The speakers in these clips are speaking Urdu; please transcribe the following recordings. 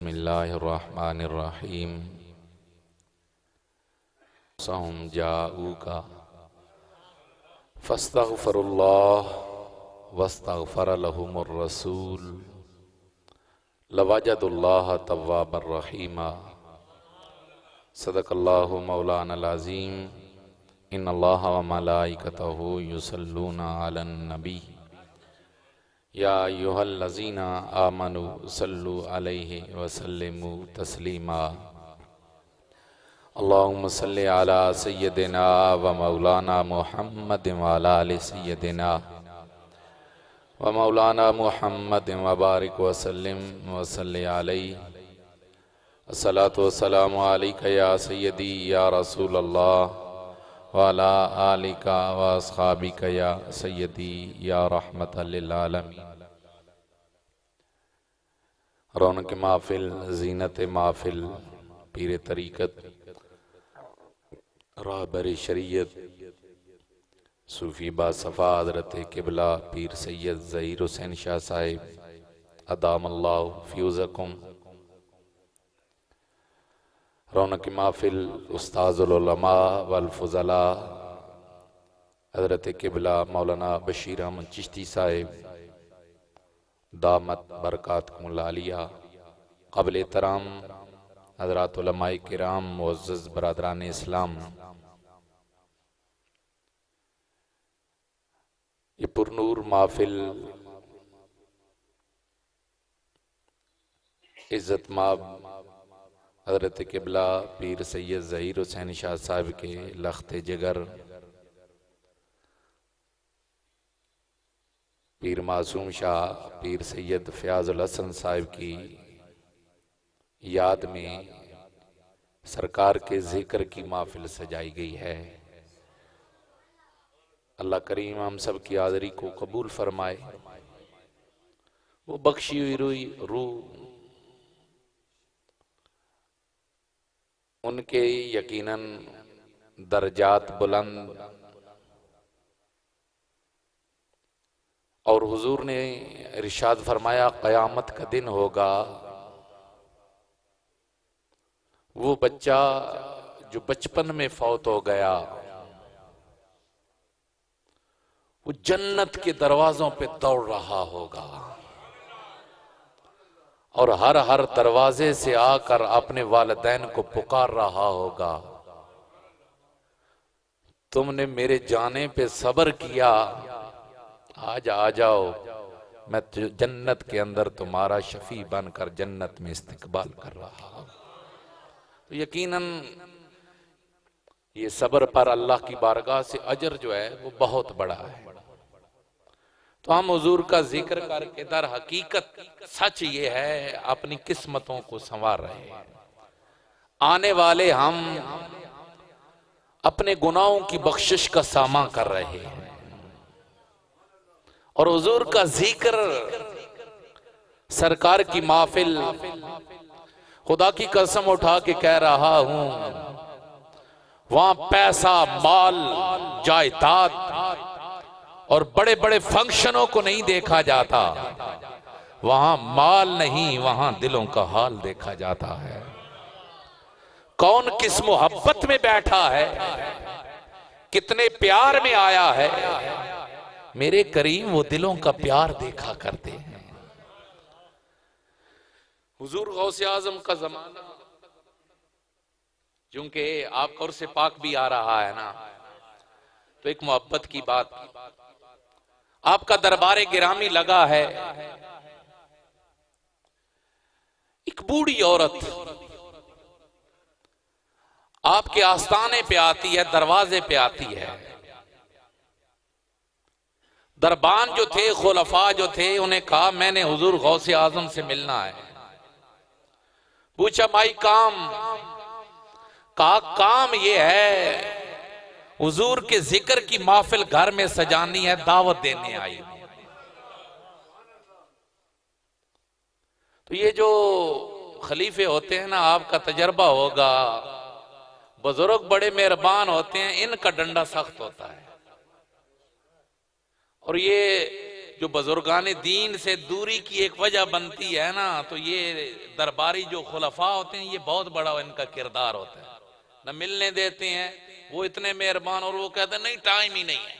بسم اللہ الرحمن الرحیم سہم جاؤکا فاستغفر اللہ واستغفر لهم الرسول لوجد اللہ توابا الرحیما صدق اللہ مولانا العظیم ان اللہ وملائکتہ یصلون علی النبی یا ایہا الذین آمنوا صلوا علیہ وسلموا تسلیما اللہم صلی علی سیدنا و مولانا محمد وعلی آل سیدنا و مولانا محمد وبارک وسلم وصلی علیہ الصلاة والسلام علیکہ یا سیدی یا رسول اللہ وعلی آلکہ و اصحابکہ یا سیدی یا رحمت للعالمین۔ رونق محفل، زینت محفل، پیر طریقت، رہبر شریعت، صوفی باصفا حضرت قبلہ پیر سید ظہیر حسین شاہ صاحب ادام اللہ فیوزکم۔ رونق محفل استاذ العلماء والفضلاء حضرت قبلہ مولانا بشیر احمد چشتی صاحب دامت برکاتکم العالیہ، قابل احترام حضرات علماء کرام، معزز برادران اسلام، یہ پرنور محفل عزت مآب حضرت قبلہ پیر سید ظہیر حسین شاہ صاحب کے لخت جگر پیر معصوم شاہ پیر سید فیاض الحسن صاحب کی یاد میں سرکار کے ذکر کی محفل سجائی گئی ہے۔ اللہ کریم ہم سب کی حاضری کو قبول فرمائے، وہ بخشی ہوئی روح ان کے یقیناً درجات بلند، اور حضور نے ارشاد فرمایا قیامت کا دن ہوگا، وہ بچہ جو بچپن میں فوت ہو گیا وہ جنت کے دروازوں پہ دوڑ رہا ہوگا، اور ہر دروازے سے آ کر اپنے والدین کو پکار رہا ہوگا، تم نے میرے جانے پہ صبر کیا، آج آ جاؤ، میں جنت کے اندر تمہارا شفیع بن کر جنت میں استقبال کر رہا ہوں۔ تو یقیناً یہ صبر پر اللہ کی بارگاہ سے اجر جو ہے وہ بہت بڑا ہے۔ تو ہم حضور کا ذکر کر کے در حقیقت سچ یہ ہے اپنی قسمتوں کو سنوار رہے ہیں، آنے والے ہم اپنے گناہوں کی بخشش کا ساماں کر رہے ہیں، اور حضور کا ذکر سرکار کی محفل خدا کی قسم اٹھا کے کہہ رہا ہوں، وہاں پیسہ، مال، جائیداد اور بڑے بڑے فنکشنوں کو نہیں دیکھا جاتا، وہاں مال نہیں، وہاں دلوں کا حال دیکھا جاتا ہے۔ کون کس محبت میں بیٹھا ہے، کتنے پیار میں آیا ہے، میرے کریم وہ دلوں کا پیار دیکھا کرتے ہیں۔ حضور غوث اعظم کا زمانہ چونکہ آپ کا عرص پاک بھی آ رہا ہے نا، تو ایک محبت کی بات، آپ کا دربار گرامی لگا ہے، ایک بوڑھی عورت آپ کے آستانے پہ آتی ہے، دروازے پہ آتی ہے۔ دربان جو تھے، خلفاء جو تھے، انہیں کہا میں نے حضور غوث اعظم سے ملنا ہے۔ پوچھا بھائی کام؟ کہا کام یہ ہے حضور کے ذکر کی محفل گھر میں سجانی ہے، دعوت دینے آئی۔ تو یہ جو خلیفے ہوتے ہیں نا، آپ کا تجربہ ہوگا، بزرگ بڑے مہربان ہوتے ہیں، ان کا ڈنڈا سخت ہوتا ہے، اور یہ جو بزرگان دین سے دوری کی ایک وجہ بنتی ہے نا، تو یہ درباری جو خلفاء ہوتے ہیں یہ بہت بڑا ان کا کردار ہوتا ہے. نہ ملنے دیتے ہیں، وہ اتنے مہربان، اور وہ کہتے ہیں نہیں ٹائم ہی نہیں ہے.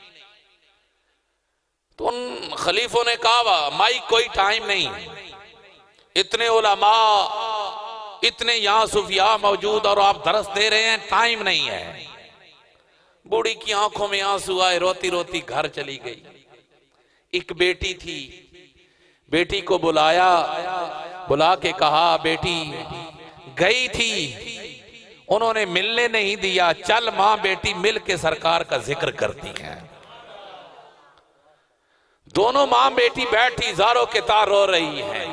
تو ان خلیفوں نے کہا مائی کوئی ٹائم نہیں، اتنے علماء، اتنے یہاں صوفیاء موجود اور آپ درس دے رہے ہیں، ٹائم نہیں ہے. بوڑھی کی آنکھوں میں آنسو آئے، روتی روتی گھر چلی گئی. ایک بیٹی تھی، بیٹی کو بلایا، بلا کے کہا بیٹی گئی تھی، انہوں نے ملنے نہیں دیا، چل ماں بیٹی مل کے سرکار کا ذکر کرتی ہیں. دونوں ماں بیٹی بیٹھی زاروں کے تار رو رہی ہیں.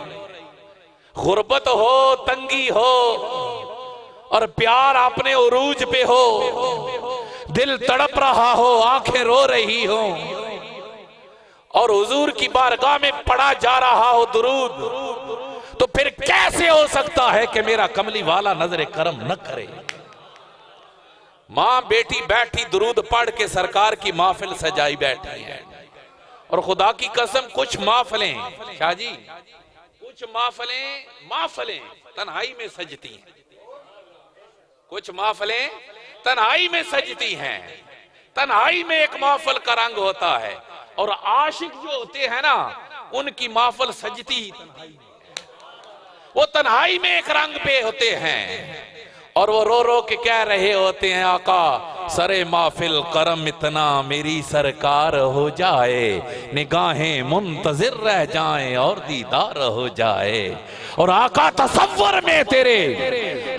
غربت ہو، تنگی ہو اور پیار اپنے عروج پہ ہو، دل تڑپ رہا ہو، آنکھیں رو رہی ہو، اور حضور کی بارگاہ میں پڑھا جا رہا ہو درود، تو پھر کیسے ہو سکتا ہے کہ میرا کملی والا نظر کرم نہ کرے؟ ماں بیٹی بیٹھی درود پڑھ کے سرکار کی محفل سجائی بیٹھی ہے. اور خدا کی قسم کچھ محفلیں شاہ جی، کچھ محفلیں تنہائی میں سجتی ہیں، کچھ محفلیں تنہائی میں سجتی ہیں. تنہائی میں ایک محفل کا رنگ ہوتا ہے، اور عاشق جو ہوتے ہیں نا ان کی محفل سجتی ہی تنہائی میں، وہ تنہائی میں ایک رنگ پہ ہوتے ہیں، اور وہ رو رو کے کہہ رہے ہوتے ہیں آقا سرے محفل کرم اتنا میری سرکار ہو جائے، نگاہیں منتظر رہ جائیں اور دیدار ہو جائے. اور آقا تصور میں تیرے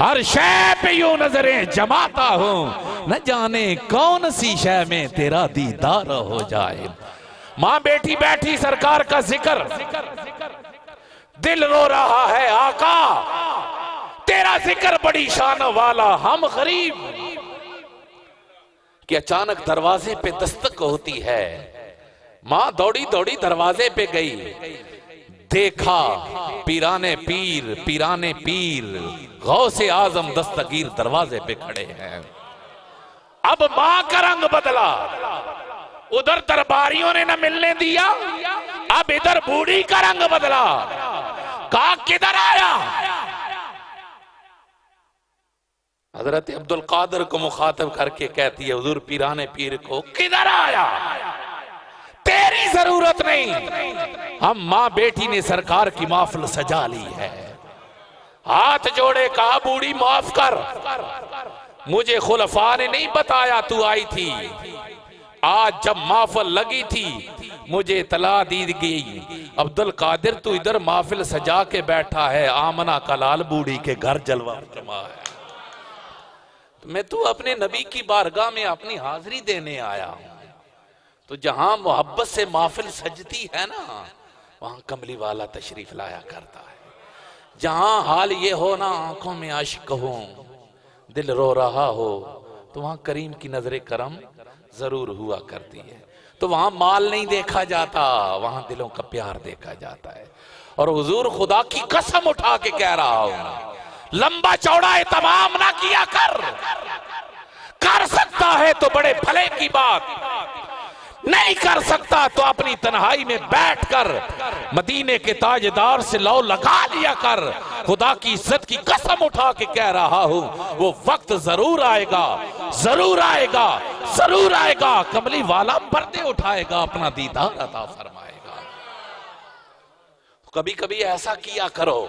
ہر شے پہ یوں نظریں جماتا ہوں، نہ جانے کون سی شے میں تیرا دیدار ہو جائے. ماں بیٹی بیٹھی سرکار کا ذکر، دل رو رہا ہے آقا تیرا ذکر بڑی شان والا، ہم غریب. کہ اچانک دروازے پہ دستک ہوتی ہے. ماں دوڑی دوڑی دروازے پہ گئی، دیکھا پیرانے پیر غوث اعظم دستگیر دروازے پہ کھڑے ہیں. اب ماں کا رنگ بدلا، ادھر درباریوں نے نہ ملنے دیا، اب ادھر بوڑھی کا رنگ بدلا. کہا کدھر آیا؟ حضرت عبدالقادر کو مخاطب کر کے کہتی ہے حضور پیرانے پیر کو کدھر آیا؟ تیری ضرورت نہیں، ہم ماں بیٹی نے سرکار کی محفل سجا لی ہے. ہاتھ جوڑے کہا بوڑھی معاف کر، مجھے خلفاء نے نہیں بتایا تو آئی تھی. آج جب محفل لگی تھی مجھے اطلاع دی گئی عبدالقادر تو ادھر محفل سجا کے بیٹھا ہے، آمنہ کا لال بوڑھی کے گھر جلوہ جمع ہے. میں تو اپنے نبی کی بارگاہ میں اپنی حاضری دینے آیا ہوں. تو جہاں محبت سے محفل سجتی ہے نا وہاں کملی والا تشریف لایا کرتا ہے. جہاں حال یہ ہو نا آنکھوں میں عشق ہو، دل رو رہا ہو، تو وہاں کریم کی نظر کرم ضرور ہوا کرتی ہے. تو وہاں مال نہیں دیکھا جاتا، وہاں دلوں کا پیار دیکھا جاتا ہے. اور حضور خدا کی قسم اٹھا کے کہہ رہا ہوں لمبا چوڑا اہتمام نہ کیا کر سکتا ہے تو بڑے بھلے کی بات، نہیں کر سکتا تو اپنی تنہائی میں بیٹھ کر مدینے کے تاجدار سے لو لگا لیا کر. خدا کی عزت کی قسم اٹھا کے کہہ رہا ہوں وہ وقت ضرور آئے گا، ضرور آئے گا، ضرور آئے گا. کملی والا پردے اٹھائے گا، اپنا دیدار عطا فرمائے گا. کبھی کبھی ایسا کیا کرو،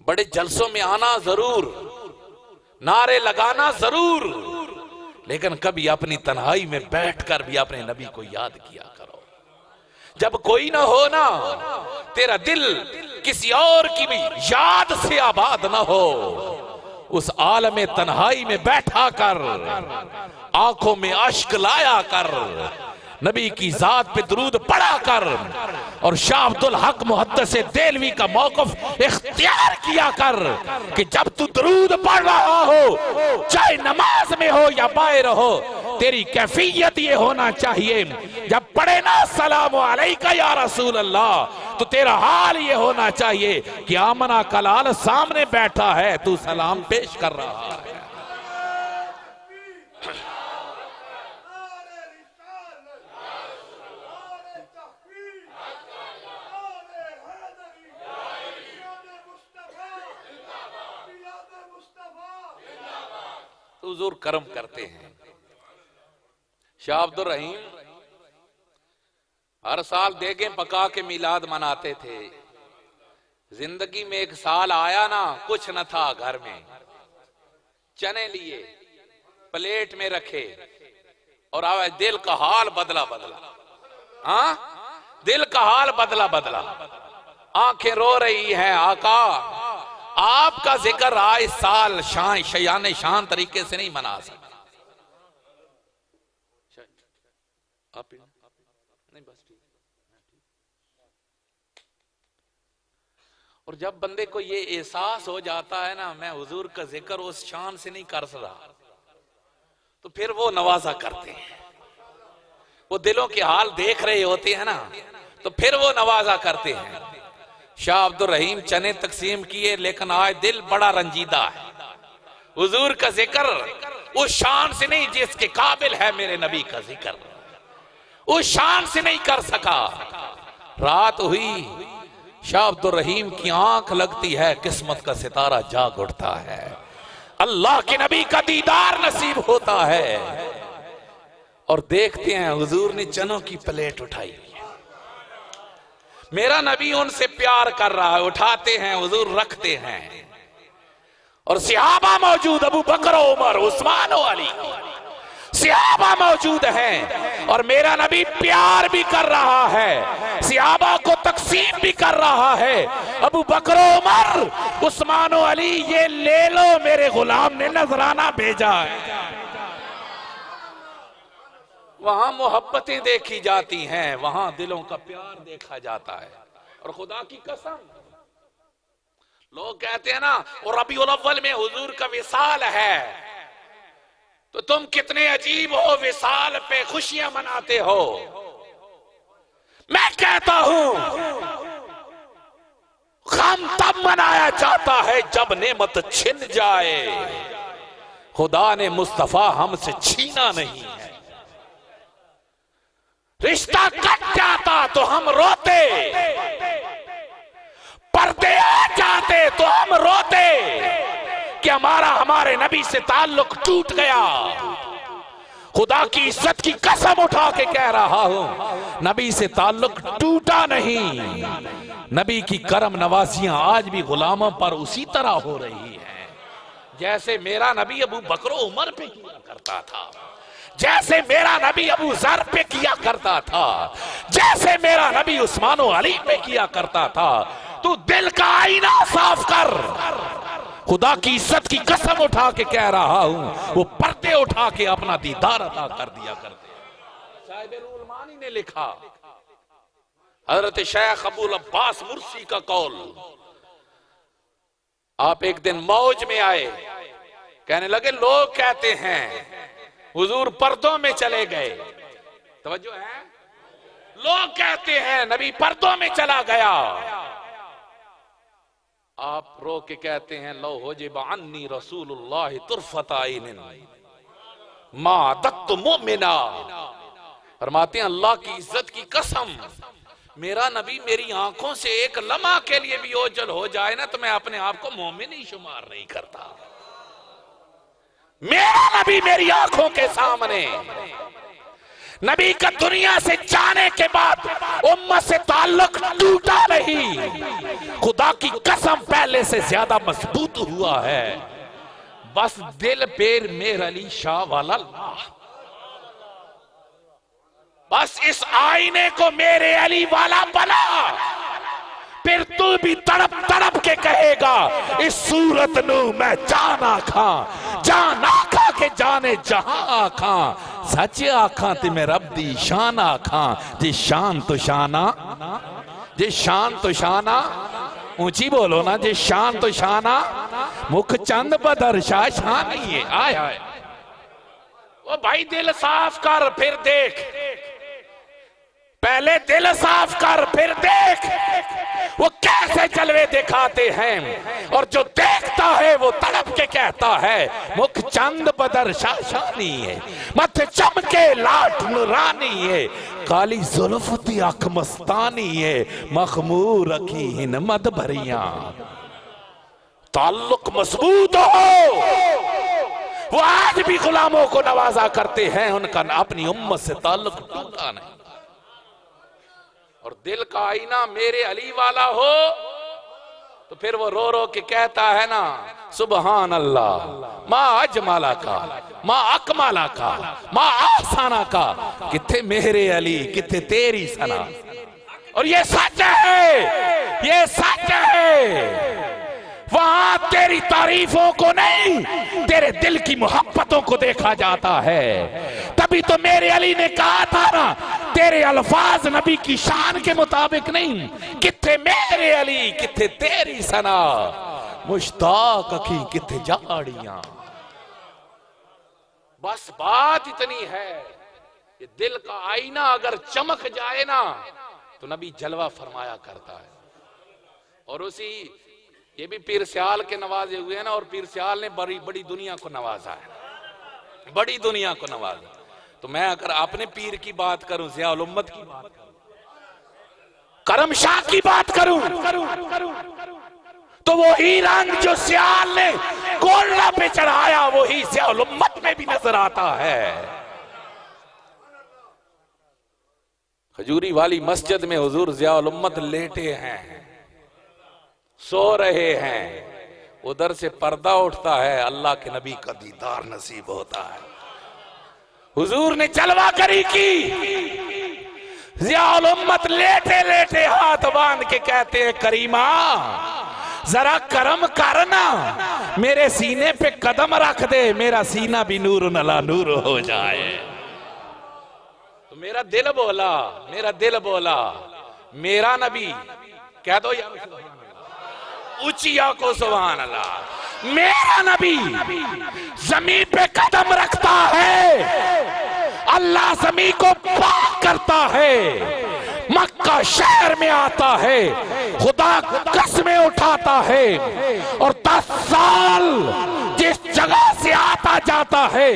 بڑے جلسوں میں آنا ضرور، نعرے لگانا ضرور، لیکن کبھی اپنی تنہائی میں بیٹھ کر بھی اپنے نبی کو یاد کیا کرو. جب کوئی نہ ہو نا تیرا دل کسی اور کی بھی یاد سے آباد نہ ہو، اس عالم تنہائی میں بیٹھا کر آنکھوں میں اشک لایا کر، نبی کی ذات پہ درود پڑھا کر، اور شاہ عبدالحق محدث دہلوی کا موقف اختیار کیا کر کہ جب تو درود پڑھ رہا ہو چاہے نماز میں ہو یا باہر ہو، تیری کیفیت یہ ہونا چاہیے جب پڑھے نا السلام علیکہ یا رسول اللہ تو تیرا حال یہ ہونا چاہیے کہ آمنہ کلال سامنے بیٹھا ہے تو سلام پیش کر رہا ہے. حضور کرم کرتے ہیں. شاہ عبد الرحیم ہر سال دیگیں پکا کے میلاد مناتے تھے. زندگی میں ایک سال آیا نا، کچھ نہ تھا گھر میں، چنے لیے پلیٹ میں رکھے اور دل کا حال بدلا ہاں، دل کا حال بدلا. آنکھیں رو رہی ہیں، آقا آپ کا ذکر آئے سال شان شان طریقے سے نہیں منا سکتا. اور جب بندے کو یہ احساس ہو جاتا ہے نا میں حضور کا ذکر اس شان سے نہیں کر سکتا، تو پھر وہ نوازا کرتے ہیں. وہ دلوں کے حال دیکھ رہے ہوتے ہیں نا تو پھر وہ نوازا کرتے ہیں. شاہ عبد الرحیم چنے تقسیم کیے لیکن آج دل بڑا رنجیدہ ہے. حضور کا ذکر اس شان سے نہیں جس کے قابل ہے میرے نبی کا ذکر، اس شان سے نہیں کر سکا. رات ہوئی، شاہ عبد الرحیم کی آنکھ لگتی ہے، قسمت کا ستارہ جاگ اٹھتا ہے، اللہ کے نبی کا دیدار نصیب ہوتا ہے. اور دیکھتے ہیں حضور نے چنوں کی پلیٹ اٹھائی، میرا نبی ان سے پیار کر رہا ہے. اٹھاتے ہیں حضور رکھتے ہیں، اور صحابہ موجود، ابو بکر و عمر عثمان و علی صحابہ موجود ہیں، اور میرا نبی پیار بھی کر رہا ہے، صحابہ کو تقسیم بھی کر رہا ہے. ابو بکر و عمر عثمان و علی یہ لے لو، میرے غلام نے نذرانہ بھیجا ہے. وہاں محبتیں دیکھی جاتی ہیں، وہاں دلوں کا پیار دیکھا جاتا ہے. اور خدا کی قسم لوگ کہتے ہیں نا اور ربیع الاول میں حضور کا وصال ہے، تو تم کتنے عجیب ہو، وصال پہ خوشیاں مناتے ہو. میں کہتا ہوں غم تب منایا جاتا ہے جب نعمت چھن جائے. خدا نے مصطفیٰ ہم سے چھینا نہیں ہے. رشتہ کٹ جاتا تو ہم روتے، پردے آ جاتے تو ہم روتے کہ ہمارے نبی سے تعلق ٹوٹ گیا. خدا کی عزت کی قسم اٹھا کے کہہ رہا ہوں نبی سے تعلق ٹوٹا نہیں. نبی کی کرم نوازیاں آج بھی غلاموں پر اسی طرح ہو رہی ہیں جیسے میرا نبی ابو بکر و عمر پہ کیا کرتا تھا، جیسے میرا نبی ابو ذر پہ کیا کرتا تھا، جیسے میرا نبی عثمان و علی پہ کیا کرتا تھا. تو دل کا آئینہ صاف کر. خدا کی عزت کی قسم اٹھا کے کہہ رہا ہوں وہ پردے اٹھا کے اپنا دیدار عطا کر دیا کرتے. صاحب روح المانی نے لکھا، حضرت شیخ ابو العباس مرسی کا قول، آپ ایک دن موج میں آئے، کہنے لگے لوگ کہتے ہیں حضور پردوں میں چلے گئے. توجہ ہے، لوگ کہتے ہیں نبی پردوں میں چلا گیا. آپ رو کے کہتے ہیں لو حجب عنی رسول اللہ طرفت عین ما دت مؤمنا. فرماتے ہیں اللہ کی عزت کی قسم میرا نبی میری آنکھوں سے ایک لمحہ کے لیے بھی اوجھل ہو جائے نا تو میں اپنے آپ کو مومن ہی شمار نہیں کرتا. میرا نبی میری آنکھوں کے سامنے، نبی کا دنیا سے جانے کے بعد امت سے تعلق ٹوٹا نہیں، خدا کی قسم پہلے سے زیادہ مضبوط ہوا ہے. بس دل پیر میر علی شاہ والا اللہ، بس اس آئینے کو میرے علی والا بنا، پھر تو بھی تڑپ تڑپ کے کہے گا اس صورت نو میں جان آکھاں، جان آکھاں کے جانے جہاں آکھاں، سچ آکھاں تے میں رب دی شان آکھاں. جی شان تو شانہ، جی شان تو شانہ، اونچی بولو نا، جی شان تو شانہ، مکھ چند بدر شاہ شان نہیں ہے. آئے آئے وہ بھائی دل صاف کر پھر دیکھ، پہلے دل صاف کر پھر دیکھ وہ کیسے جلوے دکھاتے ہیں. اور جو دیکھتا ہے وہ تڑپ کے کہتا ہے مکھ چند بدر شاشانی ہے، متھ چمکے لاٹ نورانی ہے، کالی زلف دی اکھ مستانی ہے، مخمور اکھیں مد بھریاں. تعلق مضبوط ہو، وہ آج بھی غلاموں کو نوازا کرتے ہیں، ان کا اپنی امت سے تعلق ٹوٹا نہیں۔ اور دل کا آئینہ میرے علی والا ہو تو پھر وہ رو رو کے کہتا ہے نا سبحان اللہ ما اجمالا کا ما اکمالا کا ما آسانا کا، کتھے میرے علی کتھے تیری ثنا۔ اور یہ سچ ہے، یہ سچ ہے، وہاں تیری تعریفوں کو نہیں تیرے دل کی محبتوں کو دیکھا جاتا ہے۔ تبھی تو میرے علی نے کہا تھا نا تیرے الفاظ نبی کی شان کے مطابق نہیں، کتھے میرے علی کتھے تیری ثنا، مشتاق کی کتھے جاڑیاں۔ بس بات اتنی ہے، یہ دل کا آئینہ اگر چمک جائے نا تو نبی جلوہ فرمایا کرتا ہے۔ اور اسی یہ بھی پیر سیال کے نوازے ہوئے ہیں نا، اور پیر سیال نے بڑی دنیا کو نوازا ہے، بڑی دنیا کو نوازا۔ تو میں اگر اپنے پیر کی بات کروں، ضیاء الامت کی بات کروں، کرم شاہ کی بات کروں، تو وہی رنگ جو سیال نے گولڈا پہ چڑھایا وہی ضیاء الامت میں بھی نظر آتا ہے۔ کھجوری والی مسجد میں حضور ضیاء الامت لیٹے ہیں، سو رہے ہیں، ادھر سے پردہ اٹھتا ہے، اللہ کے نبی کا دیدار نصیب ہوتا ہے۔ حضور نے جلوہ کری کی، ضیاء الامت لیٹے لیٹے ہاتھ باندھ کے کہتے ہیں کریمہ ذرا کرم کرنا، میرے سینے پہ قدم رکھ دے، میرا سینہ بھی نور نلا نور ہو جائے۔ تو میرا دل بولا، میرا دل بولا میرا نبی، کہہ دو یا اونچی آنکھوں سبحان اللہ، میرا نبی زمین پہ قدم رکھتا ہے، اللہ زمین کو پاک کرتا ہے، مکہ شہر میں آتا ہے، خدا قسمیں اٹھاتا ہے، اور 10 سال جس جگہ سے آتا جاتا ہے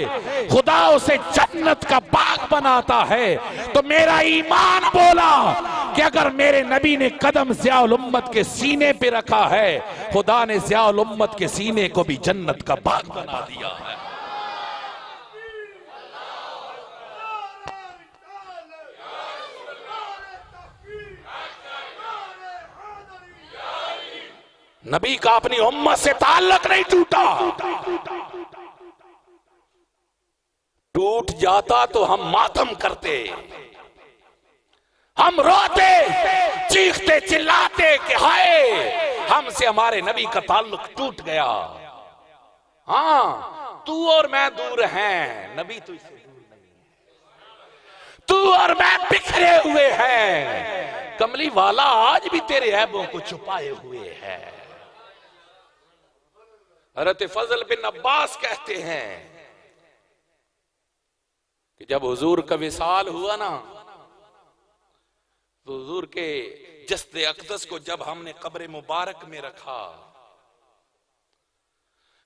خدا اسے جنت کا باغ بناتا ہے۔ تو میرا ایمان بولا کہ اگر میرے نبی نے قدم ضیاء الامت کے سینے پہ رکھا ہے، خدا نے ضیاء الامت کے سینے کو بھی جنت کا باغ بنا دیا ہے۔ نبی کا اپنی امت سے تعلق نہیں ٹوٹا، ٹوٹ جاتا تو ہم ماتم کرتے، ہم روتے چیختے چلاتے کہ ہائے ہم سے ہمارے نبی کا تعلق ٹوٹ گیا۔ ہاں تو اور میں دور ہیں، نبی تو اس سے دور نہیں ہے، تو اور میں بکھرے ہوئے ہیں، کملی والا آج بھی تیرے عیبوں کو چھپائے ہوئے ہے۔ حضرت فضل بن عباس کہتے ہیں کہ جب حضور کا وصال ہوا نا تو حضور کے جسد اقدس کو جب ہم نے قبر مبارک میں رکھا،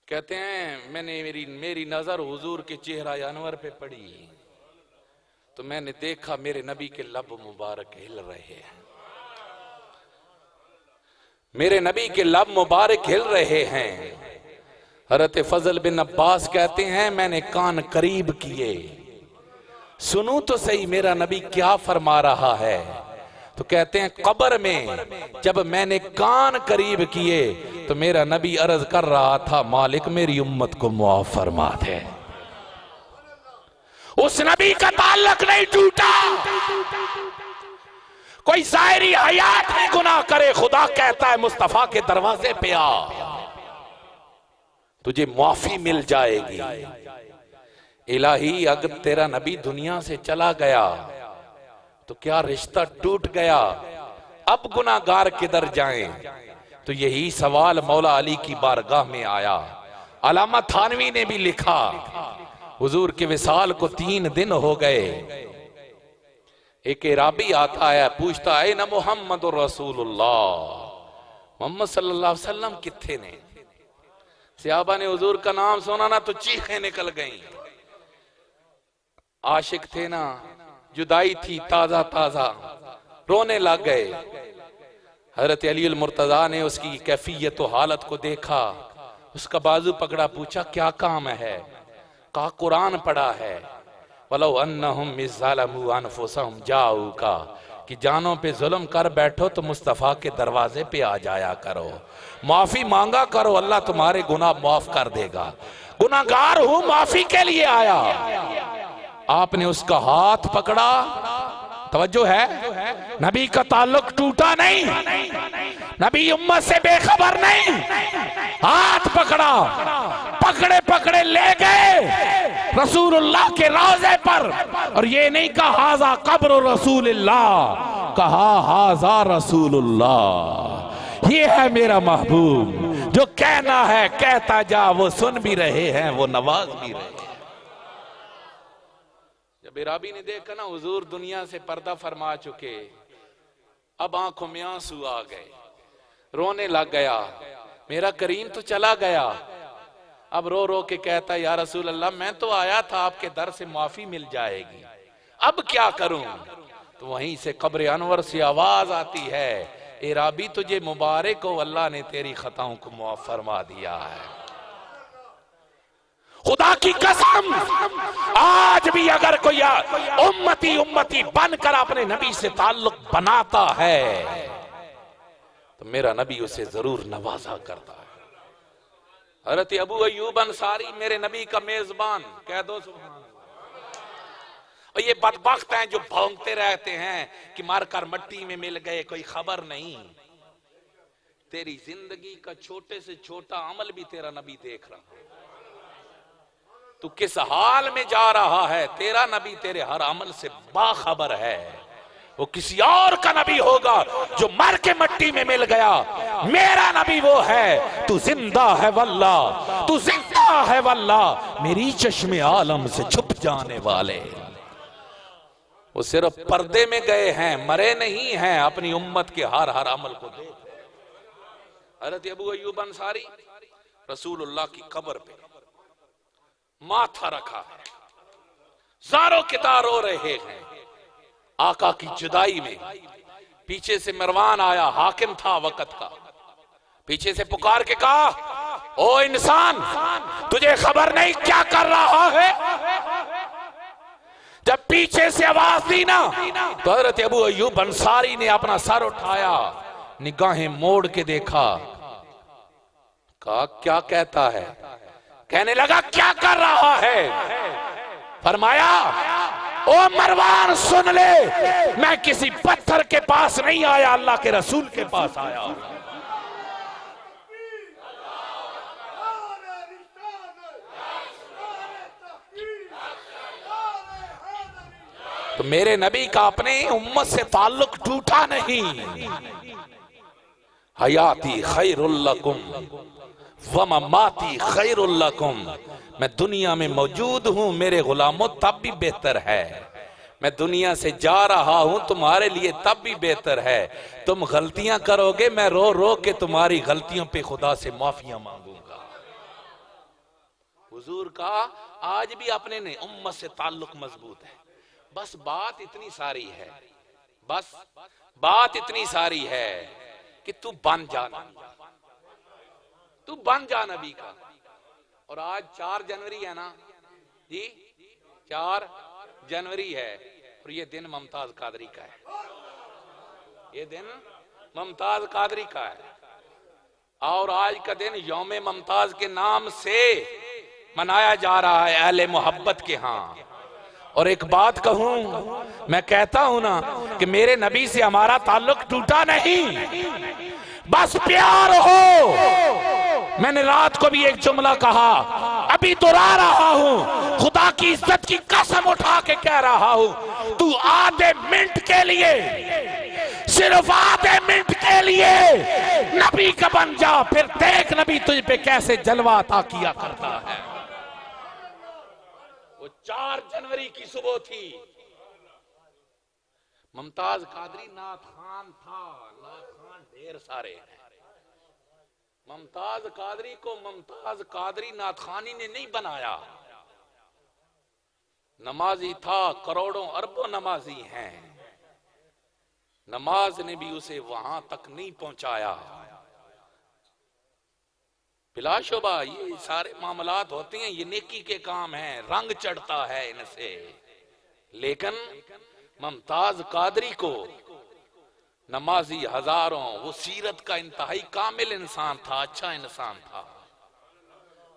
کہتے ہیں میں نے میری نظر حضور کے چہرہ انور پہ پڑی تو میں نے دیکھا میرے نبی کے لب مبارک ہل رہے ہیں، میرے نبی کے لب مبارک ہل رہے ہیں۔ حضرت فضل بن عباس کہتے ہیں میں نے کان قریب کیے، سنوں تو صحیح میرا نبی کیا فرما رہا ہے۔ تو کہتے ہیں قبر میں جب میں نے کان قریب کیے تو میرا نبی عرض کر رہا تھا مالک میری امت کو معاف فرما دے۔ اس نبی کا تعلق نہیں ٹوٹا، کوئی ظاہری حیات میں گناہ کرے خدا کہتا ہے مصطفیٰ کے دروازے پہ آ، تجھے معافی مل جائے گی۔ الہی اگر تیرا نبی دنیا سے چلا گیا تو کیا رشتہ ٹوٹ گیا، اب گناہگار کدھر جائیں؟ تو یہی سوال مولا علی کی بارگاہ میں آیا۔ علامہ تھانوی نے بھی لکھا حضور کے وصال کو 3 دن ہو گئے، ایک عرابی آتا ہے پوچھتا ہے نا محمد رسول اللہ، محمد صلی اللہ علیہ وسلم کتھے نے؟ صحابہ نے حضور کا نام سنا نا تو چیخیں نکل گئیں، عاشق تھے نا، جدائی تھی تازہ تازہ، رونے لگ گئے۔ حضرت علی المرتضیٰ نے اس کی کیفیت و حالت کو دیکھا، اس کا بازو پکڑا، پوچھا کیا کام ہے؟ کہا قرآن پڑھا ہے وَلَوْ أَنَّهُمْ إِذْ ظَلَمُوا أَنفُسَهُمْ جَاءُوكَ کہ جانوں پہ ظلم کر بیٹھو تو مصطفیٰ کے دروازے پہ آ جایا کرو، معافی مانگا کرو، اللہ تمہارے گناہ معاف کر دے گا۔ گناہگار ہوں، معافی کے لیے آیا۔ آپ نے اس کا ہاتھ پکڑا، توجہ ہے، نبی کا تعلق ٹوٹا نہیں، نبی امت سے بے خبر نہیں، ہاتھ پکڑا، پکڑے پکڑے لے گئے رسول اللہ کے روضے پر، اور یہ نہیں کہا ہاذا قبر رسول اللہ، کہا ہاذا رسول اللہ، یہ ہے میرا محبوب، جو کہنا ہے کہتا جا، وہ سن بھی رہے ہیں، وہ نواز بھی رہے ہیں۔ جب عرابی نے دیکھا نا حضور دنیا سے پردہ فرما چکے، اب آنکھوں میں آنسو آ گئے، رونے لگ گیا، میرا کریم تو چلا گیا، اب رو رو کے کہتا یا رسول اللہ میں تو آیا تھا آپ کے در سے معافی مل جائے گی، اب کیا کروں؟ تو وہیں سے قبر انور سے آواز آتی ہے، عرابی تجھے مبارک ہو، اللہ نے تیری خطاؤں کو معاف فرما دیا ہے۔ خدا کی قسم آج بھی اگر کوئی امتی امتی بن کر اپنے نبی سے تعلق بناتا ہے تو میرا نبی اسے ضرور نوازا کرتا ہے۔ حضرت ابو ایوب انصاری میرے نبی کا میزبان، کہہ دو سبحان اللہ۔ اور یہ بدبخت ہیں جو بھونکتے رہتے ہیں کہ مار کر مٹی میں مل گئے، کوئی خبر نہیں۔ تیری زندگی کا چھوٹے سے چھوٹا عمل بھی تیرا نبی دیکھ رہا ہے، تو کس حال میں جا رہا ہے، تیرا نبی تیرے ہر عمل سے باخبر ہے۔ وہ کسی اور کا نبی ہوگا جو مر کے مٹی میں مل گیا، میرا نبی وہ ہے تو زندہ ہے واللہ، تو زندہ ہے واللہ، میری چشم عالم سے چھپ جانے والے۔ وہ صرف پردے میں گئے ہیں، مرے نہیں ہیں، اپنی امت کے ہر ہر عمل کو دیکھ۔ حضرت ابو ایوب انصاری رسول اللہ کی قبر پہ ماتھا رکھا ہے، زاروں کے تار رو رہے ہیں، آقا کی جدائی میں۔ پیچھے سے مروان آیا، حاکم تھا وقت کا، پیچھے سے پکار کے کہا او انسان تجھے خبر نہیں کیا کر رہا ہے؟ جب پیچھے سے آواز دی نا تو حضرت ابو ایوب انصاری نے اپنا سر اٹھایا، نگاہیں موڑ کے دیکھا، کہا کیا کہتا ہے؟ کہنے لگا کیا کر رہا ہے؟ فرمایا او مروان سن لے، میں کسی پتھر کے پاس نہیں آیا، اللہ کے رسول کے پاس آیا۔ تو میرے نبی کا اپنے امت سے تعلق ٹوٹا نہیں۔ حیاتی خیر لکم ومماتی خیر لکم، میں دنیا میں موجود ہوں میرے غلاموں تب بھی بہتر ہے، میں دنیا سے جا رہا ہوں تمہارے لیے تب بھی بہتر ہے، تم غلطیاں کرو گے میں رو رو کے تمہاری غلطیوں پہ خدا سے معافیاں مانگوں گا۔ حضور کا آج بھی اپنے نے امت سے تعلق مضبوط ہے، بس بات اتنی ساری ہے، بس بات اتنی ساری ہے کہ تو بن جانا، تو بن جا نبی کا۔ اور آج 4 جنوری ہے نا جی، 4 جنوری ہے، اور یہ دن ممتاز قادری کا ہے، یہ دن ممتاز قادری کا ہے، اور آج کا دن یوم ممتاز کے نام سے منایا جا رہا ہے اہل محبت کے ہاں۔ اور ایک بات کہوں، میں کہتا ہوں نا کہ میرے نبی سے ہمارا تعلق ٹوٹا نہیں، بس پیار ہو۔ میں نے رات کو بھی ایک جملہ کہا، ابھی دہرا رہا ہوں، خدا کی عزت کی قسم اٹھا کے کہہ رہا ہوں، تو آدھے منٹ کے لیے، صرف آدھے منٹ کے لیے نبی کا بن جا، پھر دیکھ نبی تجھ پہ کیسے جلوہ عطا کیا کرتا ہے۔ وہ 4 جنوری کی صبح تھی، ممتاز قادری نعت خان تھا، نعت خان ڈھیر سارے ہیں، ممتاز قادری کو ممتاز قادری نعت خانی نے نہیں بنایا، نمازی تھا، کروڑوں اربوں نمازی ہیں، نماز نے بھی اسے وہاں تک نہیں پہنچایا۔ بلا شبہ یہ سارے معاملات ہوتے ہیں، یہ نیکی کے کام ہیں، رنگ چڑھتا ہے ان سے، لیکن ممتاز قادری کو نمازی ہزاروں، وہ سیرت کا انتہائی کامل انسان تھا، اچھا انسان تھا،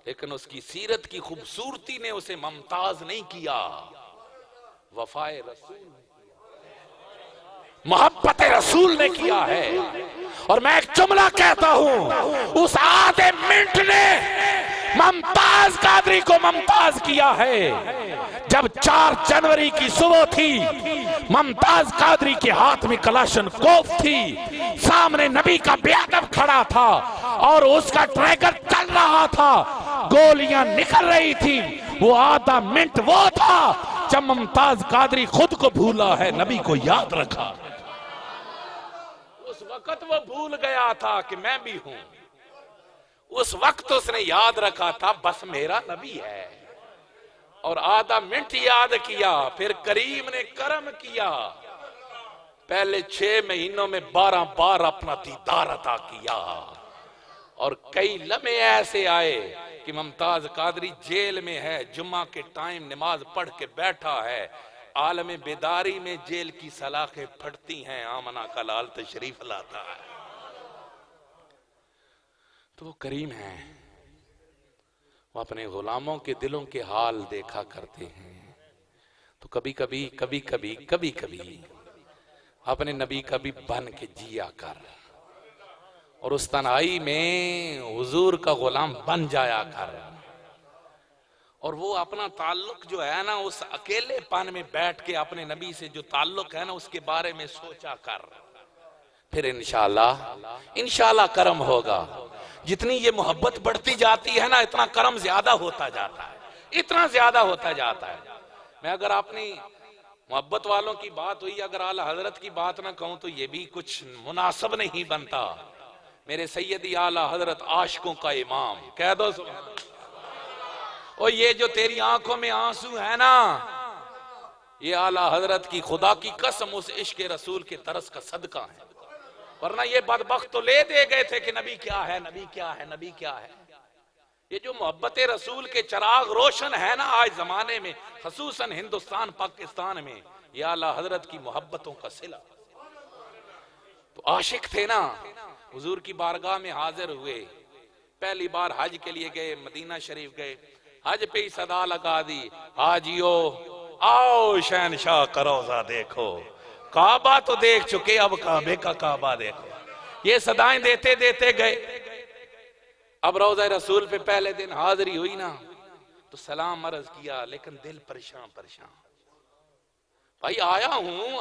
لیکن اس کی سیرت کی خوبصورتی نے اسے ممتاز نہیں کیا، وفائے رسول محبت رسول نے کیا ہے۔ اور میں ایک جملہ کہتا ہوں، اس آدھے منٹ نے ممتاز قادری کو ممتاز کیا ہے۔ جب 4 جنوری کی صبح تھی، ممتاز قادری کے ہاتھ میں کلاشن کوف تھی، سامنے نبی کا بے ادب کھڑا تھا اور اس کا ٹریگر چل رہا تھا، گولیاں نکل رہی تھی، وہ آدھا منٹ وہ تھا جب ممتاز قادری خود کو بھولا ہے، نبی کو یاد رکھا۔ اس وقت وہ بھول گیا تھا کہ میں بھی ہوں، اس وقت اس نے یاد رکھا تھا بس میرا نبی ہے، اور آدھا منٹ یاد کیا، پھر کریم نے کرم کیا، پہلے 6 مہینوں میں 12 بار اپنا دیدار عطا کیا، اور کئی لمحے ایسے آئے کہ ممتاز قادری جیل میں ہے، جمعہ کے ٹائم نماز پڑھ کے بیٹھا ہے، عالم بیداری میں جیل کی سلاخیں پھٹتی ہیں، آمنہ کا لال تشریف لاتا ہے، تو وہ کریم ہے، وہ اپنے غلاموں کے دلوں کے حال دیکھا کرتے ہیں، تو کبھی کبھی اپنے نبی کا بھی بن کے جیا کر، اور اس تنہائی میں حضور کا غلام بن جایا کر، اور وہ اپنا تعلق جو ہے نا، اس اکیلے پن میں بیٹھ کے اپنے نبی سے جو تعلق ہے نا، اس کے بارے میں سوچا کر، پھر انشاءاللہ کرم ہوگا۔ جتنی یہ محبت بڑھتی جاتی ہے نا، اتنا کرم زیادہ ہوتا جاتا ہے، اتنا زیادہ ہوتا جاتا ہے۔ میں اگر اپنی محبت والوں کی بات ہوئی، اگر اعلیٰ حضرت کی بات نہ کہوں تو یہ بھی کچھ مناسب نہیں بنتا۔ میرے سیدی اعلیٰ حضرت عاشقوں کا امام، کہہ دو سبحان اللہ۔ اور یہ جو تیری آنکھوں میں آنسو ہے نا، یہ اعلیٰ حضرت کی خدا کی قسم اس عشق رسول کے طرز کا صدقہ ہے، ورنہ یہ بدبخت تو لے دے گئے تھے کہ نبی کیا ہے، نبی کیا ہے، نبی کیا ہے۔ یہ جو محبت رسول کے چراغ روشن ہے نا آج زمانے میں، خصوصاً ہندوستان پاکستان میں، یہ اعلیٰ حضرت کی محبتوں کا صلہ۔ تو عاشق تھے نا، حضور کی بارگاہ میں حاضر ہوئے، پہلی بار حج کے لیے گئے، مدینہ شریف گئے، حج پہ ہی صدا لگا دی، حاجیو آؤ شہنشاہ کا روضہ دیکھو، کعبہ تو دیکھ چکے، اب کعبے کا کعبہ دیکھو۔ یہ صدائیں دیتے دیتے گئے، اب روضہ رسول پہ پہلے دن حاضری ہوئی نا، تو سلام عرض کیا، لیکن دل پریشان بھائی آیا ہوں،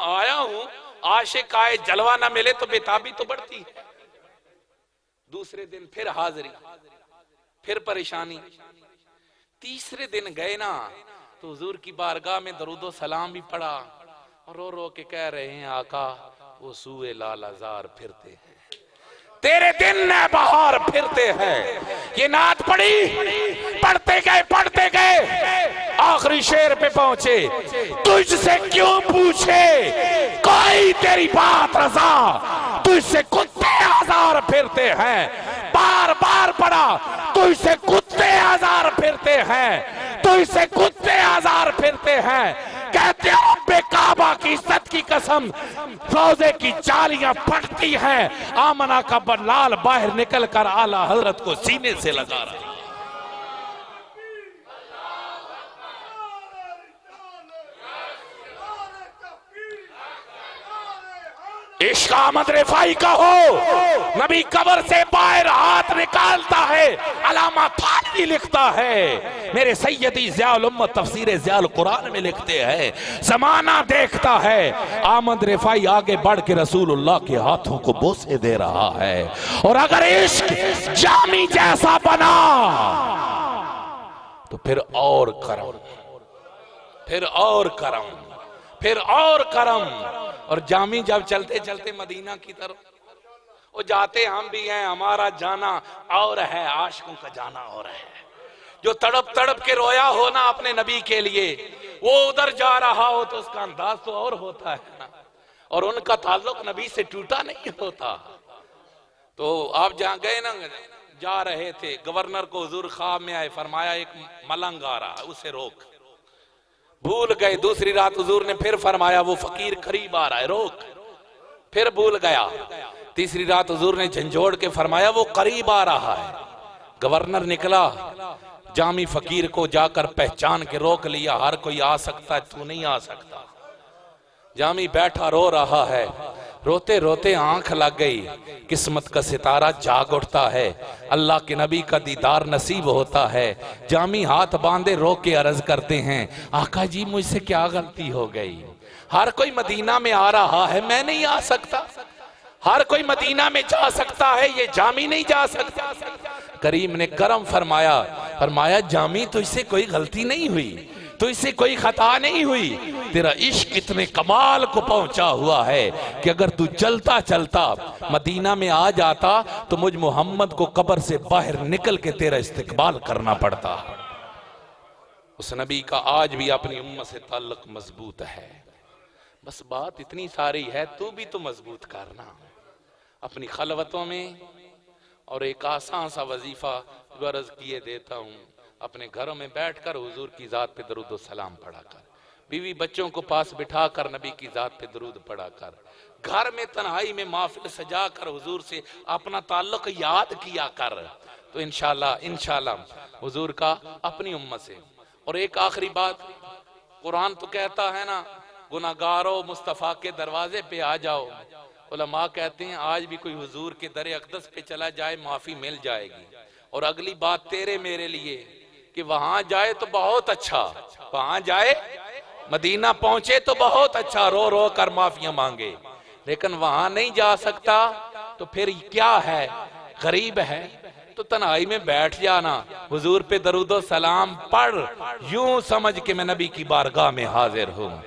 عاشق آئے جلوہ نہ ملے تو بےتابی تو بڑھتی ہے۔ دوسرے دن پھر حاضری، پھر پریشانی، تیسرے دن گئے نا تو حضور کی بارگاہ میں درود و سلام بھی پڑھا، اور رو رو کے کہہ رہے ہیں آقا وہ سوئے لال ازار پھرتے ہیں، تیرے دن نہ بہار پھرتے ہیں۔ یہ نعت پڑھتے گئے آخری شعر پہ پہنچے، تجھ سے کیوں پوچھے کوئی تیری بات رضا، تجھ سے کتے ہزار پھرتے ہیں، بار بار پڑھا، تجھ سے کتے ہزار پھرتے ہیں، تجھ سے کتے ہزار پھرتے ہیں، کہتے ہیں رب کعبہ کی عزت کی قسم، روزے کی جالیاں پھٹتی ہیں، آمنہ کا لال باہر نکل کر اعلیٰ حضرت کو سینے سے لگا رہا۔ عشق احمد رفاعی کا ہو، نبی قبر سے باہر ہاتھ نکالتا ہے، علامہ تھانوی لکھتا ہے، میرے سیدی ضیاء الامت تفسیر ضیاء القرآن میں لکھتے ہیں، زمانہ دیکھتا ہے احمد رفاعی آگے بڑھ کے رسول اللہ کے ہاتھوں کو بوسے دے رہا ہے، اور اگر عشق جامی جیسا بنا تو پھر اور کرم، پھر اور کرم، پھر اور کرم۔ اور جامی جب چلتے چلتے مدینہ کی طرف، وہ جاتے ہم بھی ہیں، ہمارا جانا اور ہے، عاشقوں کا جانا اور ہے۔ جو تڑپ تڑپ کے رویا ہو نا اپنے نبی کے لیے، وہ ادھر جا رہا ہو تو اس کا انداز تو اور ہوتا ہے نا، اور ان کا تعلق نبی سے ٹوٹا نہیں ہوتا۔ تو آپ جہاں گئے نا جا رہے تھے، گورنر کو حضور خواب میں آئے، فرمایا ایک ملنگ آ رہا ہے اسے روک۔ بھول گئے، دوسری رات حضور نے پھر فرمایا وہ فقیر قریب آ رہا ہے روک، پھر بھول گیا۔ تیسری رات حضور نے جھنجھوڑ کے فرمایا وہ قریب آ رہا ہے۔ گورنر نکلا، جامی فقیر کو جا کر پہچان کے روک لیا، ہر کوئی آ سکتا ہے تو نہیں آ سکتا۔ جامی بیٹھا رو رہا ہے، روتے روتے آنکھ لگ گئی، قسمت کا ستارہ جاگ اٹھتا ہے، اللہ کے نبی کا دیدار نصیب ہوتا ہے۔ جامی ہاتھ باندھے رو کے عرض کرتے ہیں آقا جی مجھ سے کیا غلطی ہو گئی؟ ہر کوئی مدینہ میں آ رہا ہے، میں نہیں آ سکتا۔ ہر کوئی مدینہ میں جا سکتا ہے، یہ جامی نہیں جا سکتا۔ کریم نے کرم فرمایا، فرمایا جامی تو اس سے کوئی غلطی نہیں ہوئی، تو اس سے کوئی خطا نہیں ہوئی، تیرا عشق اتنے کمال کو پہنچا ہوا ہے کہ اگر تو چلتا چلتا مدینہ میں آ جاتا تو مجھ محمد کو قبر سے باہر نکل کے تیرا استقبال کرنا پڑتا۔ اس نبی کا آج بھی اپنی امت سے تعلق مضبوط ہے۔ بس بات اتنی ساری ہے، تو بھی تو مضبوط کرنا اپنی خلوتوں میں۔ اور ایک آسان سا وظیفہ غرض کیے دیتا ہوں، اپنے گھروں میں بیٹھ کر حضور کی ذات پہ درود و سلام پڑھا کر، بیوی بچوں کو پاس بٹھا کر نبی کی ذات پہ درود پڑھا کر، گھر میں تنہائی میں محفل سجا کر حضور سے اپنا تعلق یاد کیا کر، تو انشاءاللہ حضور کا اپنی امت سے۔ اور ایک آخری بات، قرآن تو کہتا ہے نا گناہگارو مصطفیٰ کے دروازے پہ آ جاؤ، علماء کہتے ہیں آج بھی کوئی حضور کے در اقدس پہ چلا جائے معافی مل جائے گی۔ اور اگلی بات تیرے میرے لیے کہ وہاں جائے تو بہت اچھا، وہاں جائے مدینہ پہنچے تو بہت اچھا، رو رو کر معافیاں مانگے، لیکن وہاں نہیں جا سکتا تو پھر کیا ہے؟ غریب ہے تو تنہائی میں بیٹھ جانا، حضور پہ درود و سلام پڑھ، یوں سمجھ کہ میں نبی کی بارگاہ میں حاضر ہوں،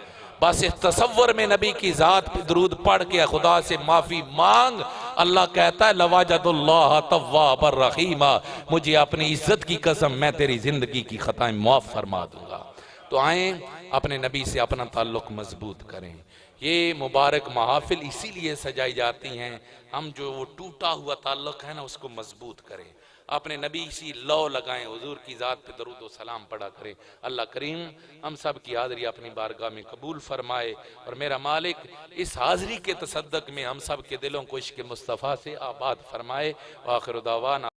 بس اس تصور میں نبی کی ذات پہ درود پڑھ کے خدا سے معافی مانگ۔ اللہ کہتا ہے لَوَجَدُ اللَّهَ تَوَّابًا رَحِيمًا، مجھے اپنی عزت کی قسم میں تیری زندگی کی خطائیں معاف فرما دوں گا۔ تو آئیں اپنے نبی سے اپنا تعلق مضبوط کریں۔ یہ مبارک محافل اسی لیے سجائی جاتی ہیں، ہم جو وہ ٹوٹا ہوا تعلق ہے نا اس کو مضبوط کریں، اپنے نبی سی لو لگائیں، حضور کی ذات پہ درود و سلام پڑھا کریں۔ اللہ کریم ہم سب کی حاضری اپنی بارگاہ میں قبول فرمائے، اور میرا مالک اس حاضری کے تصدق میں ہم سب کے دلوں کو عشق مصطفیٰ سے آباد فرمائے۔ وآخر دعوانا